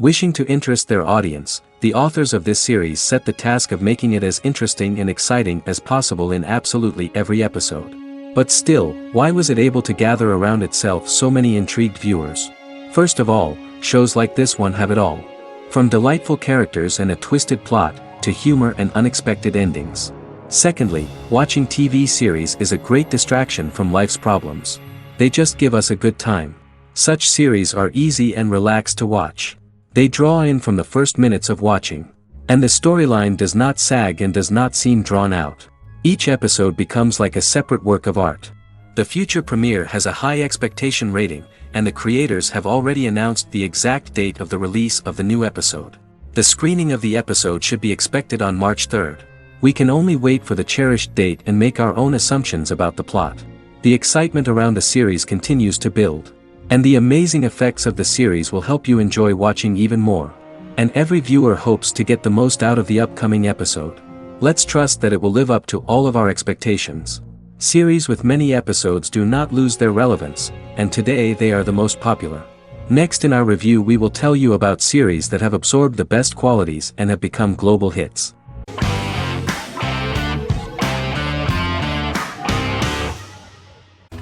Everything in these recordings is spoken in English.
Wishing to interest their audience, the authors of this series set the task of making it as interesting and exciting as possible in absolutely every episode. But still, why was it able to gather around itself so many intrigued viewers? First of all, shows like this one have it all. From delightful characters and a twisted plot, to humor and unexpected endings. Secondly, watching TV series is a great distraction from life's problems. They just give us a good time. Such series are easy and relaxed to watch. They draw in from the first minutes of watching. And the storyline does not sag and does not seem drawn out. Each episode becomes like a separate work of art. The future premiere has a high expectation rating, and the creators have already announced the exact date of the release of the new episode. The screening of the episode should be expected on March 3rd. We can only wait for the cherished date and make our own assumptions about the plot. The excitement around the series continues to build. And the amazing effects of the series will help you enjoy watching even more. And every viewer hopes to get the most out of the upcoming episode. Let's trust that it will live up to all of our expectations. Series with many episodes do not lose their relevance, and today they are the most popular. Next in our review we will tell you about series that have absorbed the best qualities and have become global hits.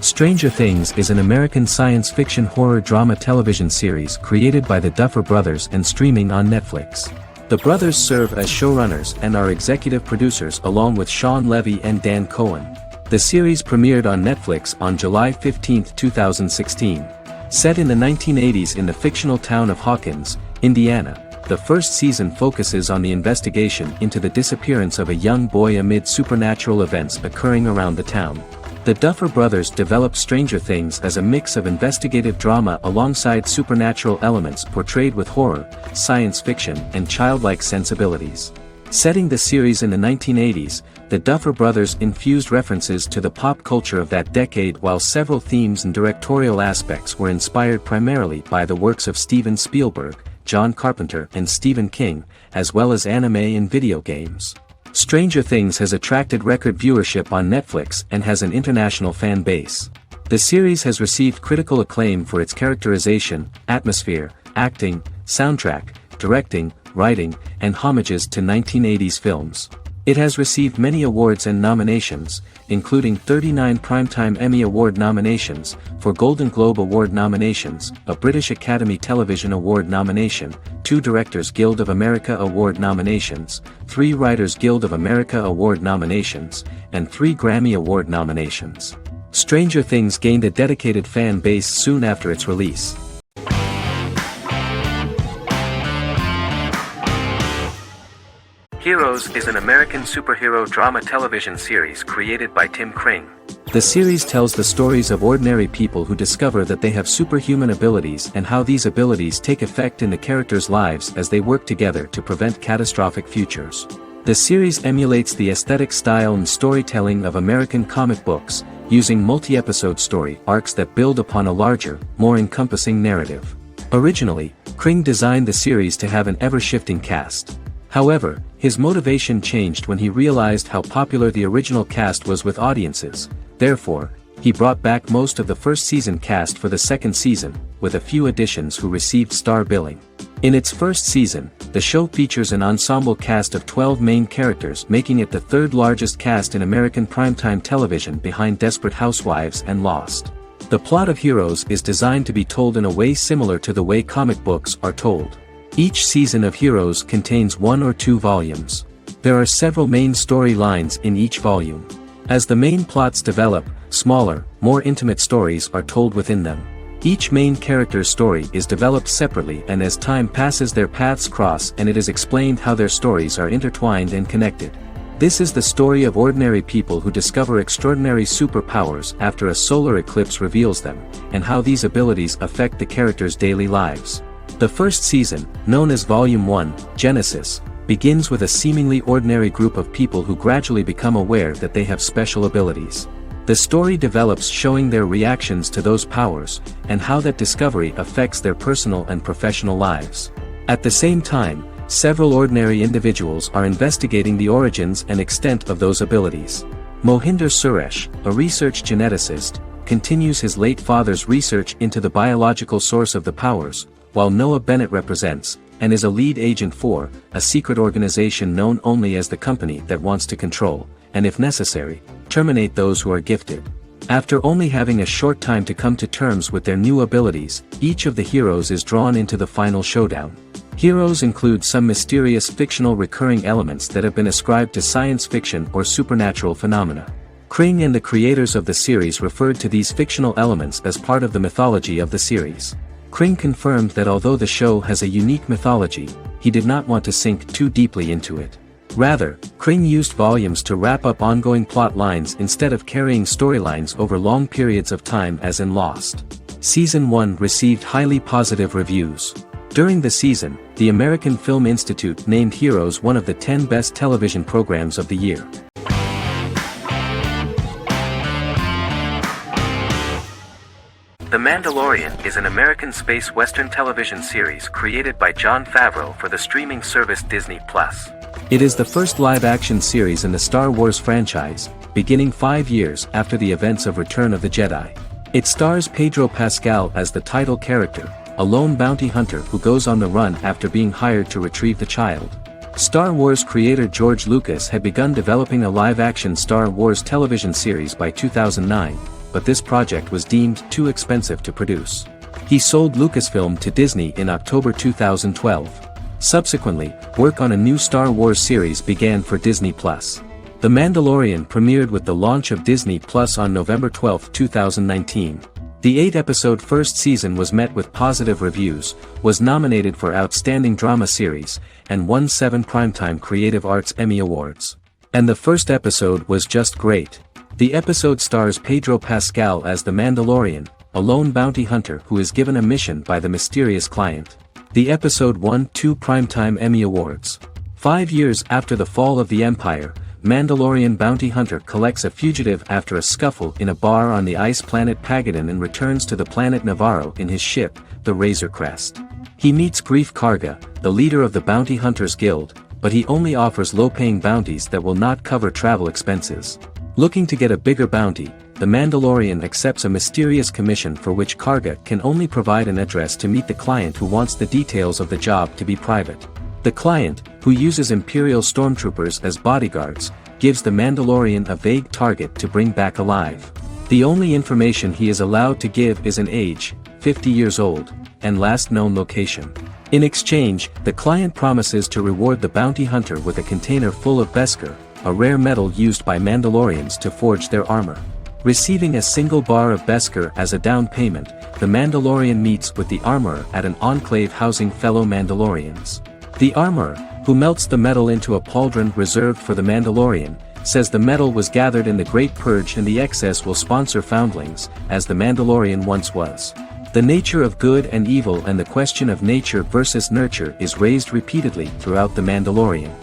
Stranger Things is an American science fiction horror drama television series created by the Duffer Brothers and streaming on Netflix. The brothers serve as showrunners and are executive producers along with Sean Levy and Dan Cohen. The series premiered on Netflix on July 15, 2016. Set in the 1980s in the fictional town of Hawkins, Indiana, the first season focuses on the investigation into the disappearance of a young boy amid supernatural events occurring around the town. The Duffer Brothers developed Stranger Things as a mix of investigative drama alongside supernatural elements portrayed with horror, science fiction, and childlike sensibilities. Setting the series in the 1980s, the Duffer Brothers infused references to the pop culture of that decade while several themes and directorial aspects were inspired primarily by the works of Steven Spielberg, John Carpenter and Stephen King, as well as anime and video games. Stranger Things has attracted record viewership on Netflix and has an international fan base. The series has received critical acclaim for its characterization, atmosphere, acting, soundtrack, directing, writing, and homages to 1980s films. It has received many awards and nominations, including 39 Primetime Emmy Award nominations, 4 Golden Globe Award nominations, a British Academy Television Award nomination, 2 Directors Guild of America Award nominations, 3 Writers Guild of America Award nominations, and 3 Grammy Award nominations. Stranger Things gained a dedicated fan base soon after its release. Heroes is an American superhero drama television series created by Tim Kring. The series tells the stories of ordinary people who discover that they have superhuman abilities and how these abilities take effect in the characters' lives as they work together to prevent catastrophic futures. The series emulates the aesthetic style and storytelling of American comic books, using multi-episode story arcs that build upon a larger, more encompassing narrative. Originally, Kring designed the series to have an ever-shifting cast. However, his motivation changed when he realized how popular the original cast was with audiences. Therefore, he brought back most of the first season cast for the second season, with a few additions who received star billing. In its first season, the show features an ensemble cast of 12 main characters, making it the third largest cast in American primetime television behind Desperate Housewives and Lost. The plot of Heroes is designed to be told in a way similar to the way comic books are told. Each season of Heroes contains 1 or 2 volumes. There are several main storylines in each volume. As the main plots develop, smaller, more intimate stories are told within them. Each main character's story is developed separately, and as time passes their paths cross and it is explained how their stories are intertwined and connected. This is the story of ordinary people who discover extraordinary superpowers after a solar eclipse reveals them, and how these abilities affect the characters' daily lives. The first season, known as Volume 1, Genesis, begins with a seemingly ordinary group of people who gradually become aware that they have special abilities. The story develops showing their reactions to those powers, and how that discovery affects their personal and professional lives. At the same time, several ordinary individuals are investigating the origins and extent of those abilities. Mohinder Suresh, a research geneticist, continues his late father's research into the biological source of the powers, while Noah Bennett represents, and is a lead agent for a secret organization known only as the company that wants to control, and if necessary, terminate those who are gifted. After only having a short time to come to terms with their new abilities, each of the heroes is drawn into the final showdown. Heroes include some mysterious fictional recurring elements that have been ascribed to science fiction or supernatural phenomena. Kring and the creators of the series referred to these fictional elements as part of the mythology of the series. Kring confirmed that although the show has a unique mythology, he did not want to sink too deeply into it. Rather, Kring used volumes to wrap up ongoing plot lines instead of carrying storylines over long periods of time as in Lost. Season 1 received highly positive reviews. During the season, the American Film Institute named Heroes one of the 10 best television programs of the year. The Mandalorian is an American space western television series created by Jon Favreau for the streaming service Disney+. It is the first live-action series in the Star Wars franchise, beginning 5 years after the events of Return of the Jedi. It stars Pedro Pascal as the title character, a lone bounty hunter who goes on the run after being hired to retrieve the child. Star Wars creator George Lucas had begun developing a live-action Star Wars television series by 2009, but this project was deemed too expensive to produce. He sold Lucasfilm to Disney in October 2012. Subsequently, work on a new Star Wars series began for Disney+. The Mandalorian premiered with the launch of Disney+ on November 12, 2019. The 8-episode first season was met with positive reviews, was nominated for Outstanding Drama Series, and won 7 Primetime Creative Arts Emmy Awards. And the first episode was just great. The episode stars Pedro Pascal as the Mandalorian, a lone bounty hunter who is given a mission by the mysterious client. The episode won 2 Primetime Emmy Awards. 5 years after the fall of the Empire, Mandalorian bounty hunter collects a fugitive after a scuffle in a bar on the ice planet Pagadan and returns to the planet Navarro in his ship, the Razor Crest. He meets Greef Karga, the leader of the Bounty Hunters Guild, but he only offers low-paying bounties that will not cover travel expenses. Looking to get a bigger bounty, the Mandalorian accepts a mysterious commission for which Karga can only provide an address to meet the client who wants the details of the job to be private. The client, who uses Imperial stormtroopers as bodyguards, gives the Mandalorian a vague target to bring back alive. The only information he is allowed to give is an age, 50 years old, and last known location. In exchange, the client promises to reward the bounty hunter with a container full of Beskar, a rare metal used by Mandalorians to forge their armor. Receiving a single bar of Beskar as a down payment, the Mandalorian meets with the armorer at an enclave housing fellow Mandalorians. The armorer, who melts the metal into a pauldron reserved for the Mandalorian, says the metal was gathered in the Great Purge and the excess will sponsor foundlings, as the Mandalorian once was. The nature of good and evil and the question of nature versus nurture is raised repeatedly throughout The Mandalorian.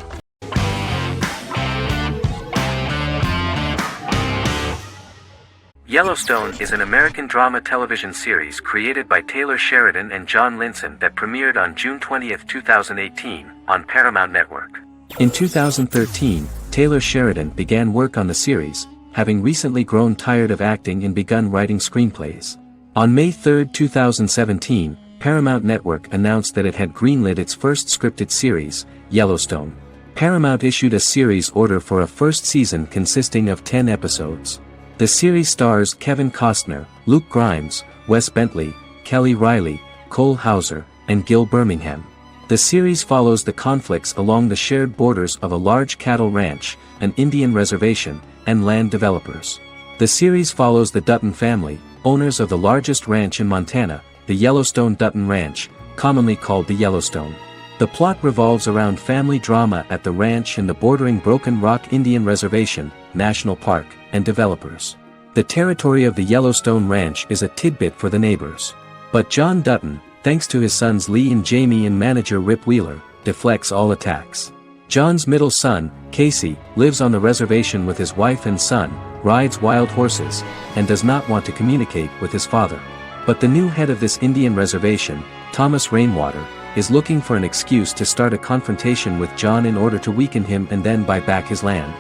Yellowstone is an American drama television series created by Taylor Sheridan and John Linson that premiered on June 20, 2018, on Paramount Network. In 2013, Taylor Sheridan began work on the series, having recently grown tired of acting and begun writing screenplays. On May 3, 2017, Paramount Network announced that it had greenlit its first scripted series, Yellowstone. Paramount issued a series order for a first season consisting of 10 episodes. The series stars Kevin Costner, Luke Grimes, Wes Bentley, Kelly Riley, Cole Hauser, and Gil Birmingham. The series follows the conflicts along the shared borders of a large cattle ranch, an Indian reservation, and land developers. The series follows the Dutton family, owners of the largest ranch in Montana, the Yellowstone Dutton Ranch, commonly called the Yellowstone. The plot revolves around family drama at the ranch and the bordering Broken Rock Indian Reservation, National Park, and developers. The territory of the Yellowstone Ranch is a tidbit for the neighbors. But John Dutton, thanks to his sons Lee and Jamie and manager Rip Wheeler, deflects all attacks. John's middle son, Casey, lives on the reservation with his wife and son, rides wild horses, and does not want to communicate with his father. But the new head of this Indian reservation, Thomas Rainwater, is looking for an excuse to start a confrontation with John in order to weaken him and then buy back his land.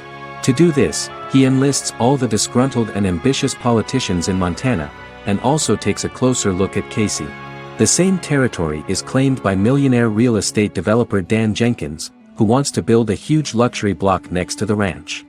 To do this, he enlists all the disgruntled and ambitious politicians in Montana, and also takes a closer look at Casey. The same territory is claimed by millionaire real estate developer Dan Jenkins, who wants to build a huge luxury block next to the ranch.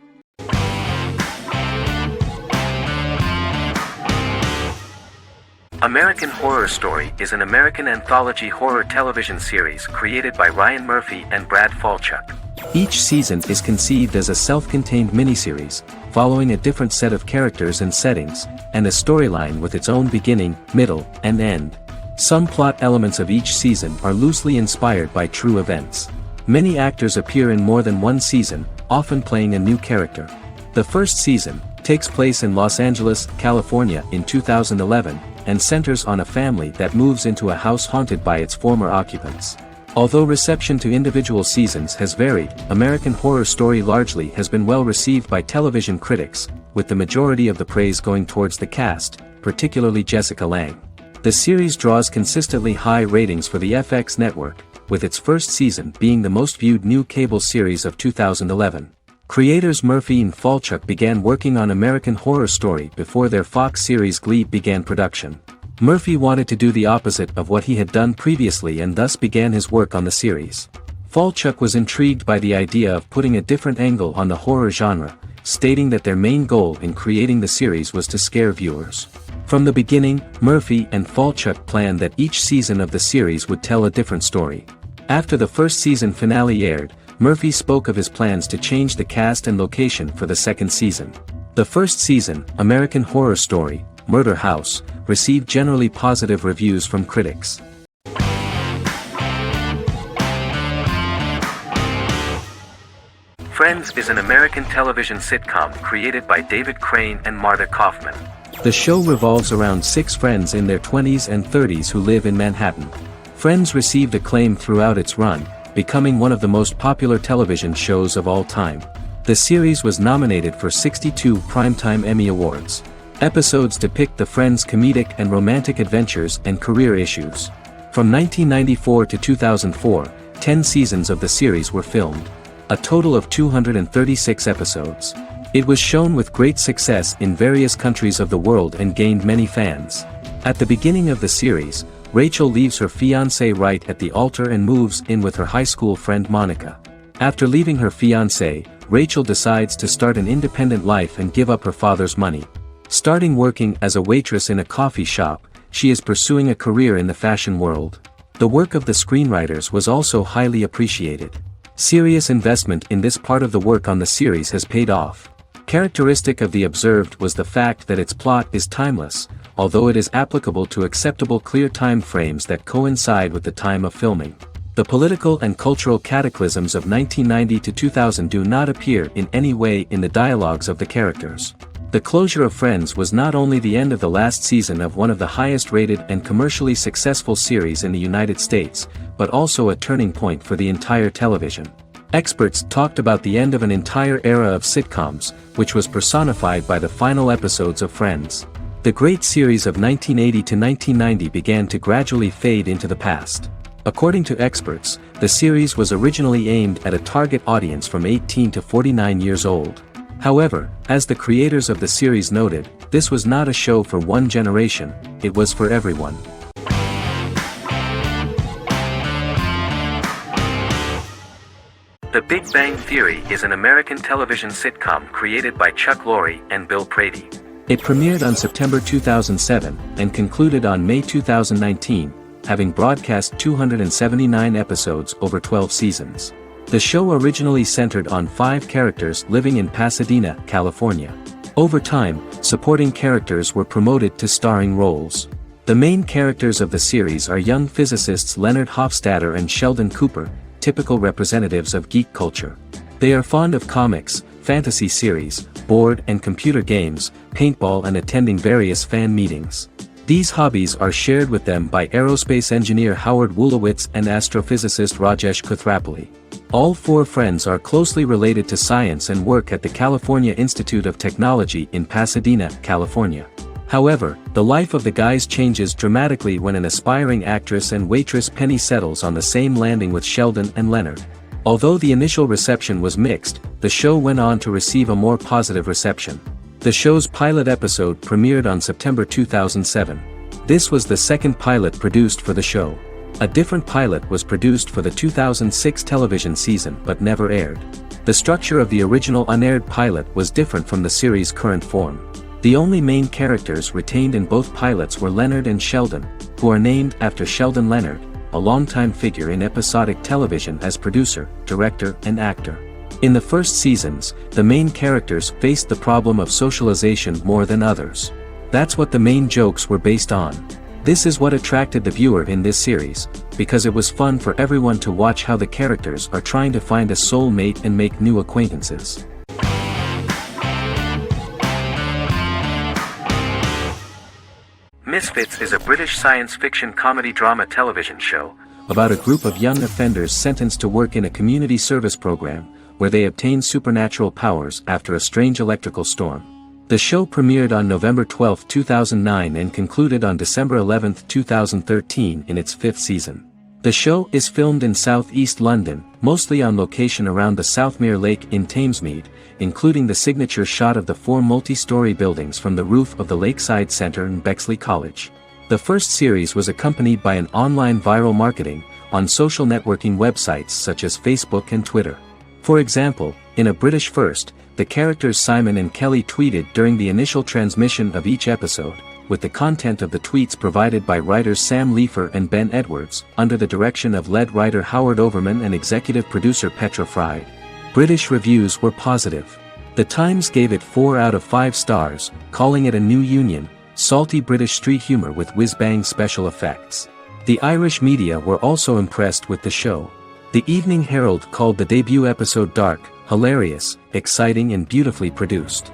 American Horror Story is an American anthology horror television series created by Ryan Murphy and Brad Falchuk. Each season is conceived as a self-contained miniseries, following a different set of characters and settings, and a storyline with its own beginning, middle, and end. Some plot elements of each season are loosely inspired by true events. Many actors appear in more than one season, often playing a new character. The first season takes place in Los Angeles, California in 2011, and centers on a family that moves into a house haunted by its former occupants. Although reception to individual seasons has varied, American Horror Story largely has been well received by television critics, with the majority of the praise going towards the cast, particularly Jessica Lange. The series draws consistently high ratings for the FX network, with its first season being the most viewed new cable series of 2011. Creators Murphy and Falchuk began working on American Horror Story before their Fox series Glee began production. Murphy wanted to do the opposite of what he had done previously and thus began his work on the series. Falchuk was intrigued by the idea of putting a different angle on the horror genre, stating that their main goal in creating the series was to scare viewers. From the beginning, Murphy and Falchuk planned that each season of the series would tell a different story. After the first season finale aired, Murphy spoke of his plans to change the cast and location for the second season. The first season, American Horror Story, Murder House, received generally positive reviews from critics. Friends is an American television sitcom created by David Crane and Marta Kaufman. The show revolves around 6 friends in their 20s and 30s who live in Manhattan. Friends received acclaim throughout its run, becoming one of the most popular television shows of all time. The series was nominated for 62 Primetime Emmy Awards. Episodes depict the friends' comedic and romantic adventures and career issues. From 1994 to 2004, 10 seasons of the series were filmed. A total of 236 episodes. It was shown with great success in various countries of the world and gained many fans. At the beginning of the series, Rachel leaves her fiancé right at the altar and moves in with her high school friend Monica. After leaving her fiancé, Rachel decides to start an independent life and give up her father's money. Starting working as a waitress in a coffee shop, she is pursuing a career in the fashion world. The work of the screenwriters was also highly appreciated. Serious investment in this part of the work on the series has paid off. Characteristic of The Observed was the fact that its plot is timeless, although it is applicable to acceptable clear time frames that coincide with the time of filming. The political and cultural cataclysms of 1990 to 2000 do not appear in any way in the dialogues of the characters. The closure of Friends was not only the end of the last season of one of the highest rated and commercially successful series in the United States, but also a turning point for the entire television. Experts talked about the end of an entire era of sitcoms, which was personified by the final episodes of Friends. The great series of 1980 to 1990 began to gradually fade into the past. According to experts, the series was originally aimed at a target audience from 18 to 49 years old. However, as the creators of the series noted, this was not a show for one generation, it was for everyone. The Big Bang Theory is an American television sitcom created by Chuck Lorre and Bill Prady. It premiered on September 2007 and concluded on May 2019, having broadcast 279 episodes over 12 seasons. The show originally centered on 5 characters living in Pasadena, California. Over time, supporting characters were promoted to starring roles. The main characters of the series are young physicists Leonard Hofstadter and Sheldon Cooper, typical representatives of geek culture. They are fond of comics, fantasy series, board and computer games, paintball and attending various fan meetings. These hobbies are shared with them by aerospace engineer Howard Wolowitz and astrophysicist Rajesh Kuthrapalli. All 4 friends are closely related to science and work at the California Institute of Technology in Pasadena, California. However, the life of the guys changes dramatically when an aspiring actress and waitress Penny settles on the same landing with Sheldon and Leonard. Although the initial reception was mixed, the show went on to receive a more positive reception. The show's pilot episode premiered on September 2007. This was the second pilot produced for the show. A different pilot was produced for the 2006 television season but never aired. The structure of the original unaired pilot was different from the series' current form. The only main characters retained in both pilots were Leonard and Sheldon, who are named after Sheldon Leonard, a longtime figure in episodic television as producer, director, and actor. In the first seasons, the main characters faced the problem of socialization more than others. That's what the main jokes were based on. This is what attracted the viewer in this series, because it was fun for everyone to watch how the characters are trying to find a soul mate and make new acquaintances. Misfits is a British science fiction comedy drama television show about a group of young offenders sentenced to work in a community service program, where they obtain supernatural powers after a strange electrical storm. The show premiered on November 12, 2009 and concluded on December 11, 2013 in its fifth season. The show is filmed in southeast London, mostly on location around the Southmere Lake in Thamesmead, including the signature shot of the 4 multi-story buildings from the roof of the Lakeside Centre in Bexley College. The first series was accompanied by an online viral marketing on social networking websites such as Facebook and Twitter. For example, in a British first, the characters Simon and Kelly tweeted during the initial transmission of each episode, with the content of the tweets provided by writers Sam Leifer and Ben Edwards, under the direction of lead writer Howard Overman and executive producer Petra Fried. British reviews were positive. The Times gave it 4 out of 5 stars, calling it a new union, salty British street humour with whiz-bang special effects. The Irish media were also impressed with the show. The Evening Herald called the debut episode dark, hilarious, exciting and beautifully produced.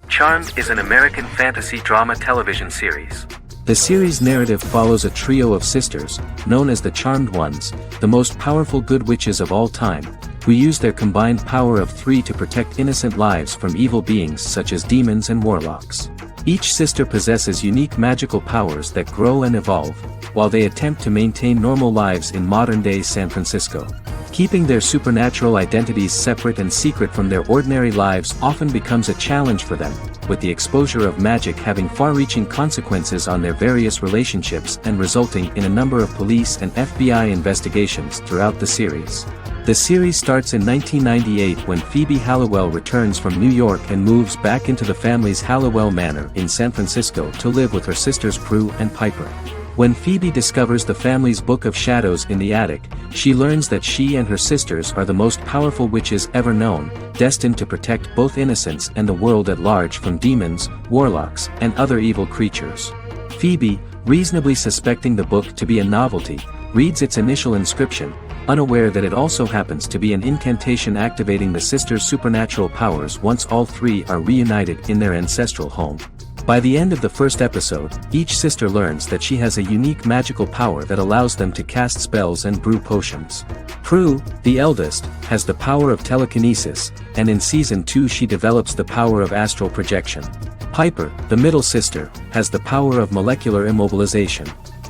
Charmed is an American fantasy drama television series. The series' narrative follows a trio of sisters, known as the Charmed Ones, the most powerful good witches of all time, who use their combined power of 3 to protect innocent lives from evil beings such as demons and warlocks. Each sister possesses unique magical powers that grow and evolve, while they attempt to maintain normal lives in modern-day San Francisco. Keeping their supernatural identities separate and secret from their ordinary lives often becomes a challenge for them, with the exposure of magic having far-reaching consequences on their various relationships and resulting in a number of police and FBI investigations throughout the series. The series starts in 1998 when Phoebe Halliwell returns from New York and moves back into the family's Halliwell Manor in San Francisco to live with her sisters Prue and Piper. When Phoebe discovers the family's Book of Shadows in the attic, she learns that she and her sisters are the most powerful witches ever known, destined to protect both innocents and the world at large from demons, warlocks, and other evil creatures. Phoebe, reasonably suspecting the book to be a novelty, reads its initial inscription, unaware that it also happens to be an incantation activating the sisters' supernatural powers once all 3 are reunited in their ancestral home. By the end of the first episode, each sister learns that she has a unique magical power that allows them to cast spells and brew potions. Prue, the eldest, has the power of telekinesis, and in Season 2 she develops the power of astral projection. Piper, the middle sister, has the power of molecular immobilization.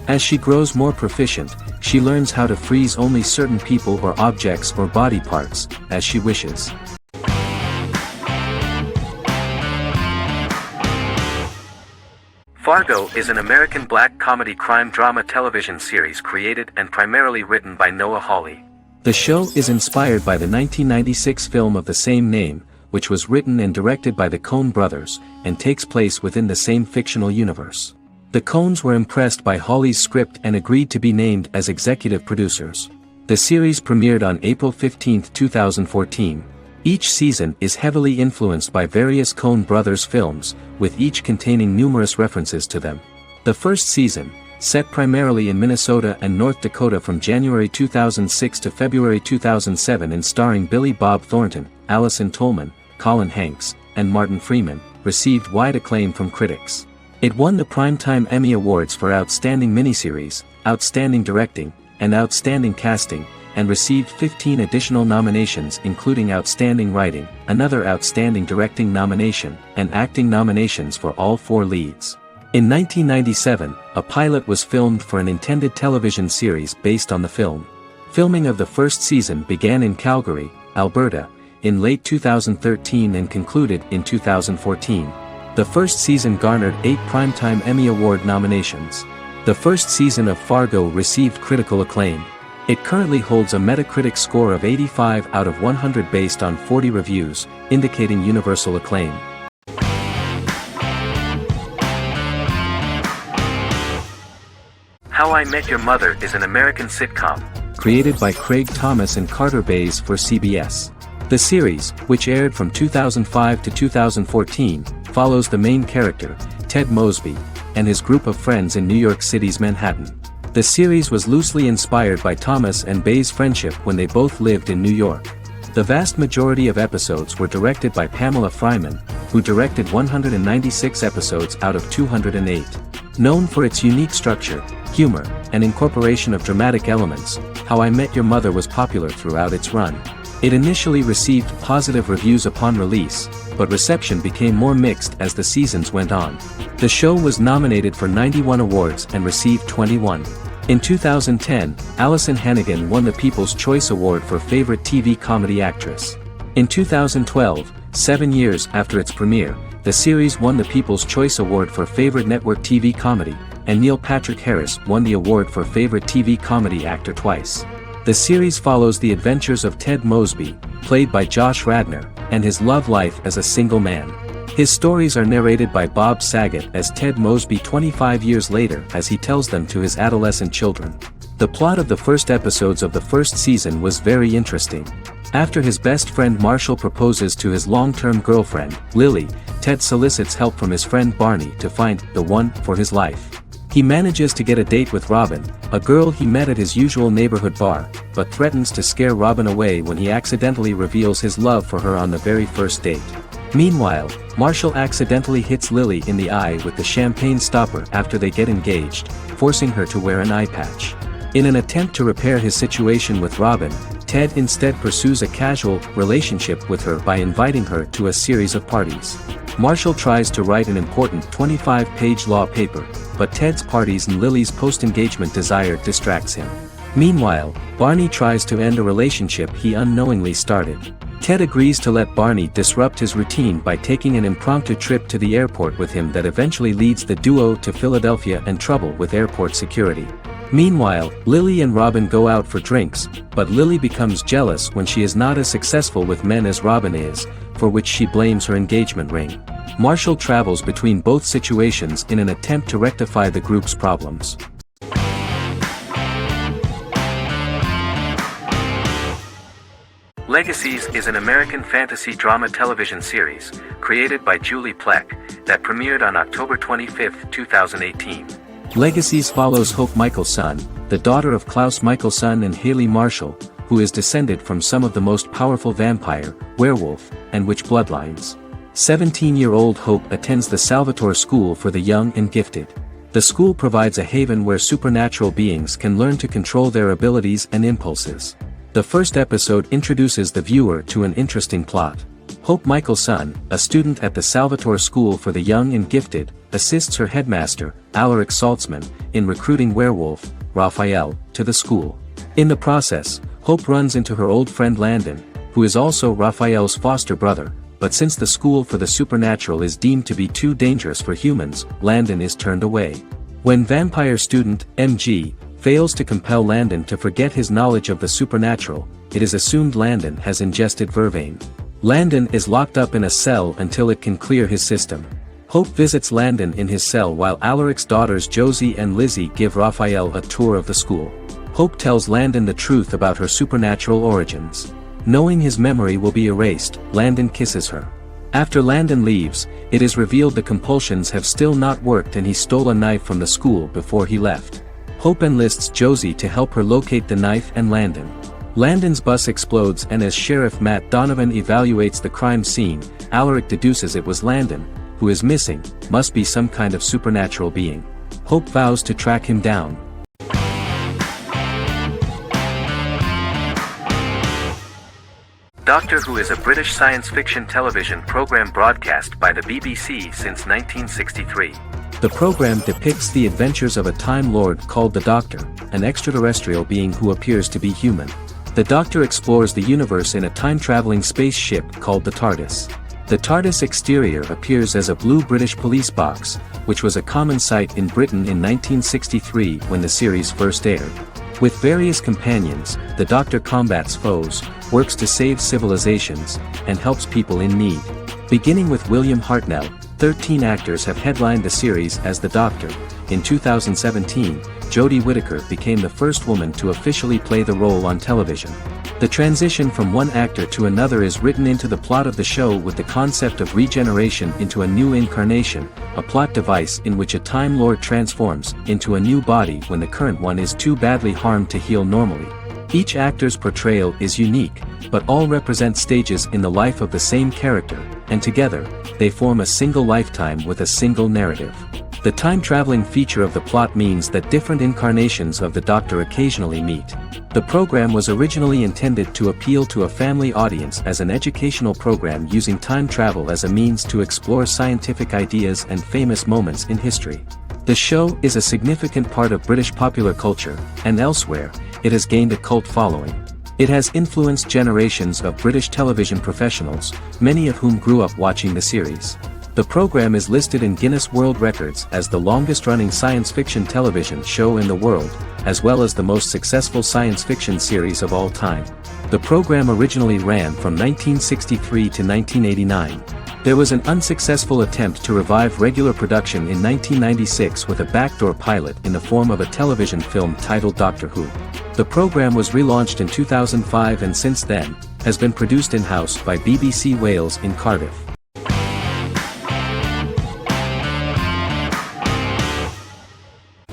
As she grows more proficient, she learns how to freeze only certain people or objects or body parts, as she wishes. Fargo is an American black comedy crime drama television series created and primarily written by Noah Hawley. The show is inspired by the 1996 film of the same name, which was written and directed by the Coen brothers, and takes place within the same fictional universe. The Coens were impressed by Hawley's script and agreed to be named as executive producers. The series premiered on April 15, 2014. Each season is heavily influenced by various Coen brothers films, with each containing numerous references to them. The first season, set primarily in Minnesota and North Dakota from January 2006 to February 2007 and starring Billy Bob Thornton, Allison Tolman, Colin Hanks, and Martin Freeman, received wide acclaim from critics. It won the Primetime Emmy Awards for Outstanding Miniseries, Outstanding Directing, and Outstanding Casting, and received 15 additional nominations including Outstanding Writing, another Outstanding Directing nomination, and acting nominations for all 4 leads. In 1997, a pilot was filmed for an intended television series based on the film. Filming of the first season began in Calgary, Alberta, in late 2013 and concluded in 2014. The first season garnered 8 Primetime Emmy Award nominations. The first season of Fargo received critical acclaim. It currently holds a Metacritic score of 85 out of 100 based on 40 reviews, indicating universal acclaim. How I Met Your Mother is an American sitcom. Created by Craig Thomas and Carter Bays for CBS. The series, which aired from 2005 to 2014, follows the main character, Ted Mosby, and his group of friends in New York City's Manhattan. The series was loosely inspired by Thomas and Bays' friendship when they both lived in New York. The vast majority of episodes were directed by Pamela Fryman, who directed 196 episodes out of 208. Known for its unique structure, humor, and incorporation of dramatic elements, How I Met Your Mother was popular throughout its run. It initially received positive reviews upon release, but reception became more mixed as the seasons went on. The show was nominated for 91 awards and received 21. In 2010, Allison Hannigan won the People's Choice Award for Favorite TV Comedy Actress. In 2012, 7 years after its premiere, the series won the People's Choice Award for Favorite Network TV Comedy, and Neil Patrick Harris won the award for Favorite TV Comedy Actor twice. The series follows the adventures of Ted Mosby, played by Josh Radnor, and his love life as a single man. His stories are narrated by Bob Saget as Ted Mosby 25 years later as he tells them to his adolescent children. The plot of the first episodes of the first season was very interesting. After his best friend Marshall proposes to his long-term girlfriend, Lily, Ted solicits help from his friend Barney to find the one for his life. He manages to get a date with Robin, a girl he met at his usual neighborhood bar, but threatens to scare Robin away when he accidentally reveals his love for her on the very first date. Meanwhile, Marshall accidentally hits Lily in the eye with the champagne stopper after they get engaged, forcing her to wear an eye patch. In an attempt to repair his situation with Robin, Ted instead pursues a casual relationship with her by inviting her to a series of parties. Marshall tries to write an important 25-page law paper, but Ted's parties and Lily's post-engagement desire distracts him. Meanwhile, Barney tries to end a relationship he unknowingly started. Ted agrees to let Barney disrupt his routine by taking an impromptu trip to the airport with him that eventually leads the duo to Philadelphia and trouble with airport security. Meanwhile, Lily and Robin go out for drinks, but Lily becomes jealous when she is not as successful with men as Robin is, for which she blames her engagement ring. Marshall travels between both situations in an attempt to rectify the group's problems. Legacies is an American fantasy drama television series, created by Julie Plec, that premiered on October 25, 2018. Legacies follows Hope Michelson, the daughter of Klaus Michelson and Haley Marshall, who is descended from some of the most powerful vampire, werewolf, and witch bloodlines. 17-year-old Hope attends the Salvatore School for the Young and Gifted. The school provides a haven where supernatural beings can learn to control their abilities and impulses. The first episode introduces the viewer to an interesting plot. Hope Michelson, a student at the Salvatore School for the Young and Gifted, assists her headmaster, Alaric Saltzman, in recruiting werewolf, Raphael, to the school. In the process, Hope runs into her old friend Landon, who is also Raphael's foster brother, but since the school for the supernatural is deemed to be too dangerous for humans, Landon is turned away. When vampire student, MG, fails to compel Landon to forget his knowledge of the supernatural, it is assumed Landon has ingested vervain. Landon is locked up in a cell until it can clear his system. Hope visits Landon in his cell while Alaric's daughters Josie and Lizzie give Raphael a tour of the school. Hope tells Landon the truth about her supernatural origins. Knowing his memory will be erased, Landon kisses her. After Landon leaves, it is revealed the compulsions have still not worked and he stole a knife from the school before he left. Hope enlists Josie to help her locate the knife and Landon. Landon's bus explodes and as Sheriff Matt Donovan evaluates the crime scene, Alaric deduces it was Landon, who is missing, must be some kind of supernatural being. Hope vows to track him down. Doctor Who is a British science fiction television program broadcast by the BBC since 1963. The program depicts the adventures of a Time Lord called the Doctor, an extraterrestrial being who appears to be human. The Doctor explores the universe in a time-traveling spaceship called the TARDIS. The TARDIS exterior appears as a blue British police box, which was a common sight in Britain in 1963 when the series first aired. With various companions, the Doctor combats foes, works to save civilizations, and helps people in need. Beginning with William Hartnell, 13 actors have headlined the series as the Doctor. In 2017, Jodie Whittaker became the first woman to officially play the role on television. The transition from one actor to another is written into the plot of the show with the concept of regeneration into a new incarnation, a plot device in which a Time Lord transforms into a new body when the current one is too badly harmed to heal normally. Each actor's portrayal is unique, but all represent stages in the life of the same character, and together, they form a single lifetime with a single narrative. The time-traveling feature of the plot means that different incarnations of the Doctor occasionally meet. The program was originally intended to appeal to a family audience as an educational program using time travel as a means to explore scientific ideas and famous moments in history. The show is a significant part of British popular culture, and elsewhere, it has gained a cult following. It has influenced generations of British television professionals, many of whom grew up watching the series. The program is listed in Guinness World Records as the longest-running science fiction television show in the world, as well as the most successful science fiction series of all time. The program originally ran from 1963 to 1989. There was an unsuccessful attempt to revive regular production in 1996 with a backdoor pilot in the form of a television film titled Doctor Who. The program was relaunched in 2005 and since then, has been produced in-house by BBC Wales in Cardiff.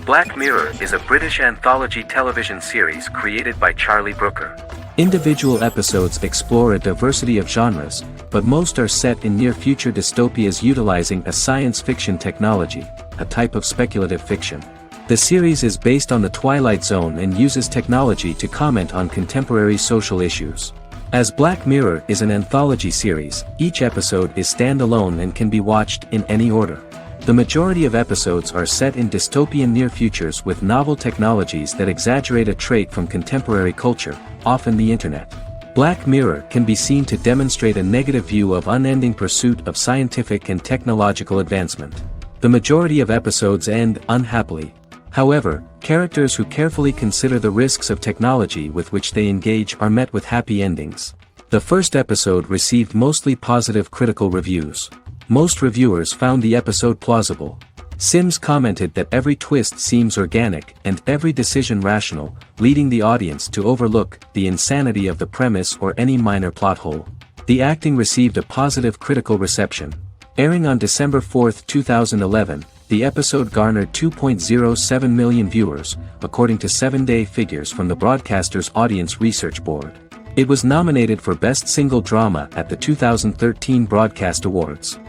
Black Mirror is a British anthology television series created by Charlie Brooker. Individual episodes explore a diversity of genres, but most are set in near-future dystopias utilizing a science fiction technology, a type of speculative fiction. The series is based on the Twilight Zone and uses technology to comment on contemporary social issues. As Black Mirror is an anthology series, each episode is standalone and can be watched in any order. The majority of episodes are set in dystopian near futures with novel technologies that exaggerate a trait from contemporary culture, often the internet. Black Mirror can be seen to demonstrate a negative view of unending pursuit of scientific and technological advancement. The majority of episodes end unhappily. However, characters who carefully consider the risks of technology with which they engage are met with happy endings. The first episode received mostly positive critical reviews. Most reviewers found the episode plausible. Sims commented that every twist seems organic and every decision rational, leading the audience to overlook the insanity of the premise or any minor plot hole. The acting received a positive critical reception. Airing on December 4, 2011, the episode garnered 2.07 million viewers, according to 7-day figures from the broadcaster's Audience Research Board. It was nominated for Best Single Drama at the 2013 Broadcast Awards.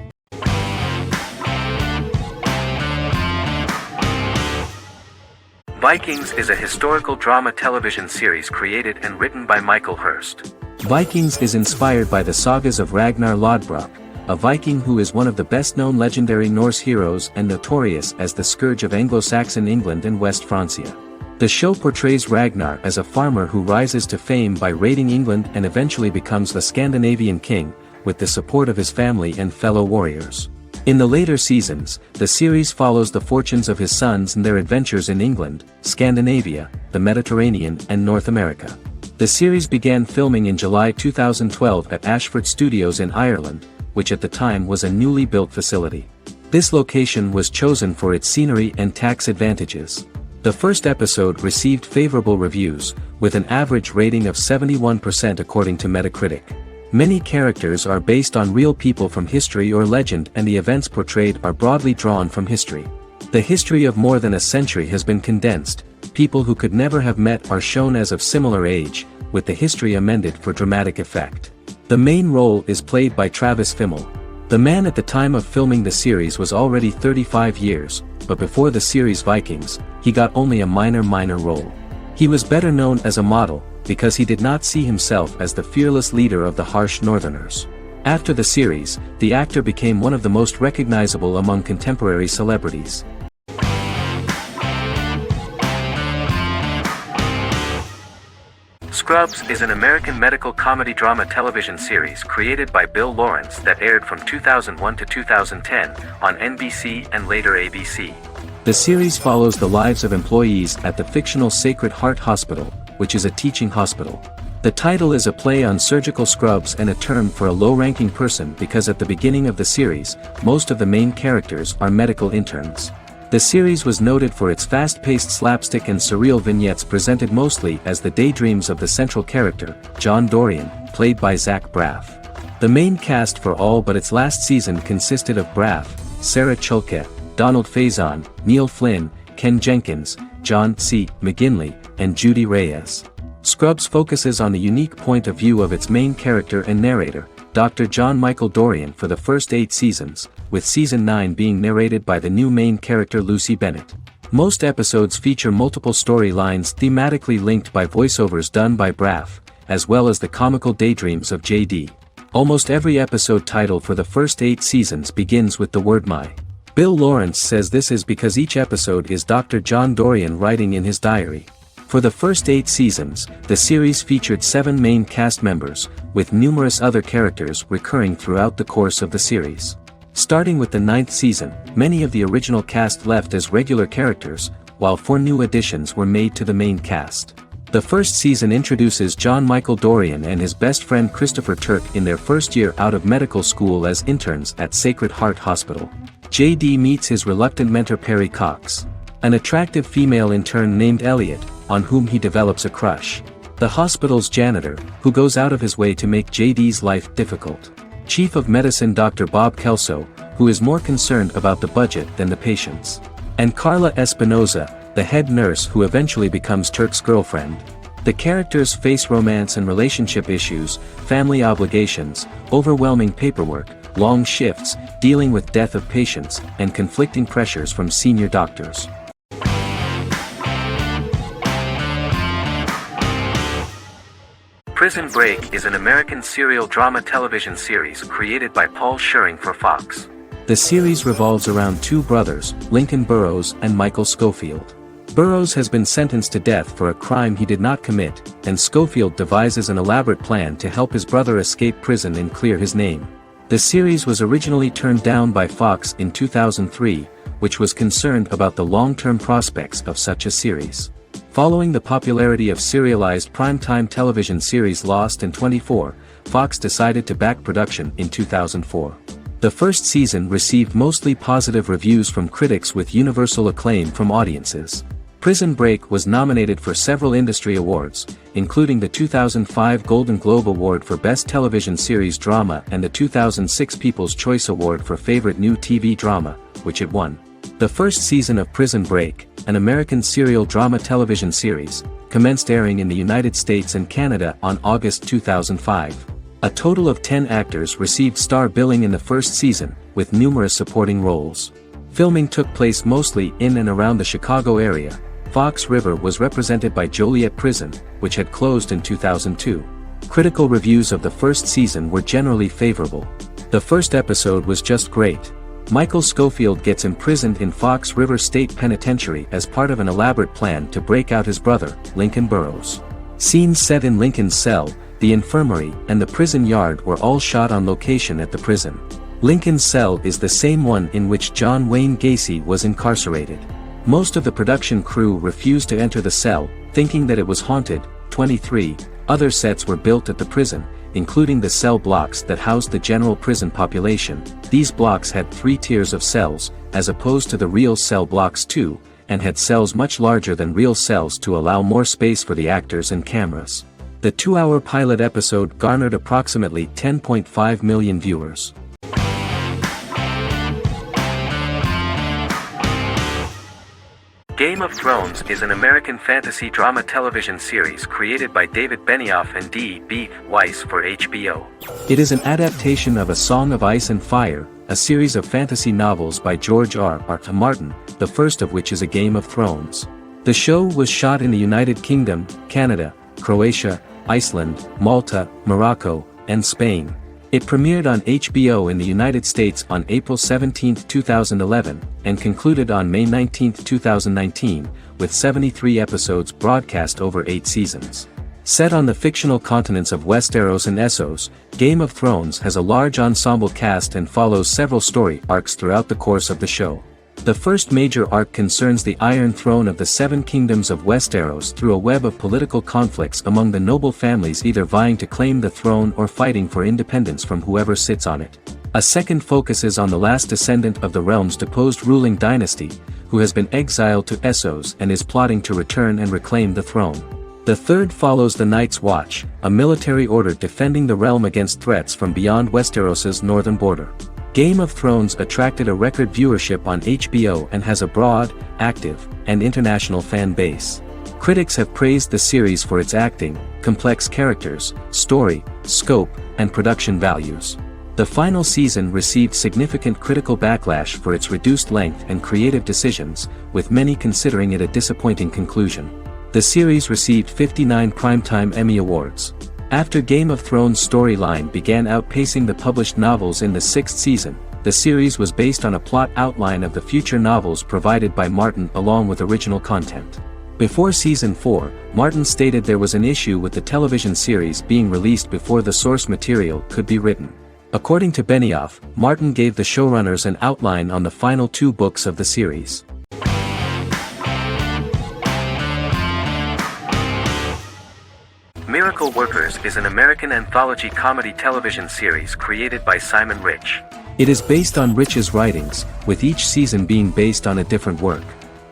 Vikings is a historical drama television series created and written by Michael Hurst. Vikings is inspired by the sagas of Ragnar Lodbrok, a Viking who is one of the best-known legendary Norse heroes and notorious as the scourge of Anglo-Saxon England and West Francia. The show portrays Ragnar as a farmer who rises to fame by raiding England and eventually becomes the Scandinavian king, with the support of his family and fellow warriors. In the later seasons, the series follows the fortunes of his sons and their adventures in England, Scandinavia, the Mediterranean and North America. The series began filming in July 2012 at Ashford Studios in Ireland, which at the time was a newly built facility. This location was chosen for its scenery and tax advantages. The first episode received favorable reviews, with an average rating of 71% according to Metacritic. Many characters are based on real people from history or legend and the events portrayed are broadly drawn from history. The history of more than a century has been condensed, people who could never have met are shown as of similar age, with the history amended for dramatic effect. The main role is played by Travis Fimmel. The man at the time of filming the series was already 35 years, but before the series Vikings, he got only a minor role. He was better known as a model, because he did not see himself as the fearless leader of the harsh Northerners. After the series, the actor became one of the most recognizable among contemporary celebrities. Scrubs is an American medical comedy drama television series created by Bill Lawrence that aired from 2001 to 2010 on NBC and later ABC. The series follows the lives of employees at the fictional Sacred Heart Hospital, which is a teaching hospital. The title is a play on surgical scrubs and a term for a low-ranking person because at the beginning of the series, most of the main characters are medical interns. The series was noted for its fast-paced slapstick and surreal vignettes presented mostly as the daydreams of the central character, John Dorian, played by Zach Braff. The main cast for all but its last season consisted of Braff, Sarah Chulke, Donald Faison, Neil Flynn, Ken Jenkins, John C. McGinley, and Judy Reyes. Scrubs focuses on the unique point of view of its main character and narrator, Dr. John Michael Dorian for the first 8 seasons, with season 9 being narrated by the new main character Lucy Bennett. Most episodes feature multiple storylines thematically linked by voiceovers done by Braff, as well as the comical daydreams of JD. Almost every episode title for the first 8 seasons begins with the word my. Bill Lawrence says this is because each episode is Dr. John Dorian writing in his diary. For the first 8 seasons, the series featured 7 main cast members, with numerous other characters recurring throughout the course of the series. Starting with the 9th season, many of the original cast left as regular characters, while 4 new additions were made to the main cast. The first season introduces John Michael Dorian and his best friend Christopher Turk in their first year out of medical school as interns at Sacred Heart Hospital. JD meets his reluctant mentor Perry Cox, an attractive female intern named Elliot, on whom he develops a crush. The hospital's janitor, who goes out of his way to make JD's life difficult. Chief of Medicine Dr. Bob Kelso, who is more concerned about the budget than the patients. And Carla Espinoza, the head nurse who eventually becomes Turk's girlfriend. The characters face romance and relationship issues, family obligations, overwhelming paperwork, long shifts, dealing with death of patients, and conflicting pressures from senior doctors. Prison Break is an American serial drama television series created by Paul Scheuring for Fox. The series revolves around 2 brothers, Lincoln Burrows and Michael Schofield. Burrows has been sentenced to death for a crime he did not commit, and Schofield devises an elaborate plan to help his brother escape prison and clear his name. The series was originally turned down by Fox in 2003, which was concerned about the long-term prospects of such a series. Following the popularity of serialized primetime television series Lost and 24, Fox decided to back production in 2004. The first season received mostly positive reviews from critics with universal acclaim from audiences. Prison Break was nominated for several industry awards, including the 2005 Golden Globe Award for Best Television Series Drama and the 2006 People's Choice Award for Favorite New TV Drama, which it won. The first season of Prison Break, an American serial drama television series, commenced airing in the United States and Canada on August 2005. A total of 10 actors received star billing in the first season, with numerous supporting roles. Filming took place mostly in and around the Chicago area. Fox River was represented by Joliet Prison, which had closed in 2002. Critical reviews of the first season were generally favorable. The first episode was just great. Michael Schofield gets imprisoned in Fox River State Penitentiary as part of an elaborate plan to break out his brother, Lincoln Burrows. Scenes set in Lincoln's cell, the infirmary, and the prison yard were all shot on location at the prison. Lincoln's cell is the same one in which John Wayne Gacy was incarcerated. Most of the production crew refused to enter the cell, thinking that it was haunted. 23 other sets were built at the prison, including the cell blocks that housed the general prison population. These blocks had 3 tiers of cells, as opposed to the real cell blocks 2, and had cells much larger than real cells to allow more space for the actors and cameras. The 2-hour pilot episode garnered approximately 10.5 million viewers. Game of Thrones is an American fantasy drama television series created by David Benioff and D.B. Weiss for HBO. It is an adaptation of A Song of Ice and Fire, a series of fantasy novels by George R.R. Martin, the first of which is A Game of Thrones. The show was shot in the United Kingdom, Canada, Croatia, Iceland, Malta, Morocco, and Spain. It premiered on HBO in the United States on April 17, 2011, and concluded on May 19, 2019, with 73 episodes broadcast over 8 seasons. Set on the fictional continents of Westeros and Essos, Game of Thrones has a large ensemble cast and follows several story arcs throughout the course of the show. The first major arc concerns the Iron Throne of the Seven Kingdoms of Westeros through a web of political conflicts among the noble families either vying to claim the throne or fighting for independence from whoever sits on it. A second focuses on the last descendant of the realm's deposed ruling dynasty, who has been exiled to Essos and is plotting to return and reclaim the throne. The third follows the Night's Watch, a military order defending the realm against threats from beyond Westeros's northern border. Game of Thrones attracted a record viewership on HBO and has a broad, active, and international fan base. Critics have praised the series for its acting, complex characters, story, scope, and production values. The final season received significant critical backlash for its reduced length and creative decisions, with many considering it a disappointing conclusion. The series received 59 Primetime Emmy Awards. After Game of Thrones' storyline began outpacing the published novels in the sixth season, the series was based on a plot outline of the future novels provided by Martin along with original content. Before Season 4, Martin stated there was an issue with the television series being released before the source material could be written. According to Benioff, Martin gave the showrunners an outline on the final 2 books of the series. Miracle Workers is an American anthology comedy television series created by Simon Rich. It is based on Rich's writings, with each season being based on a different work.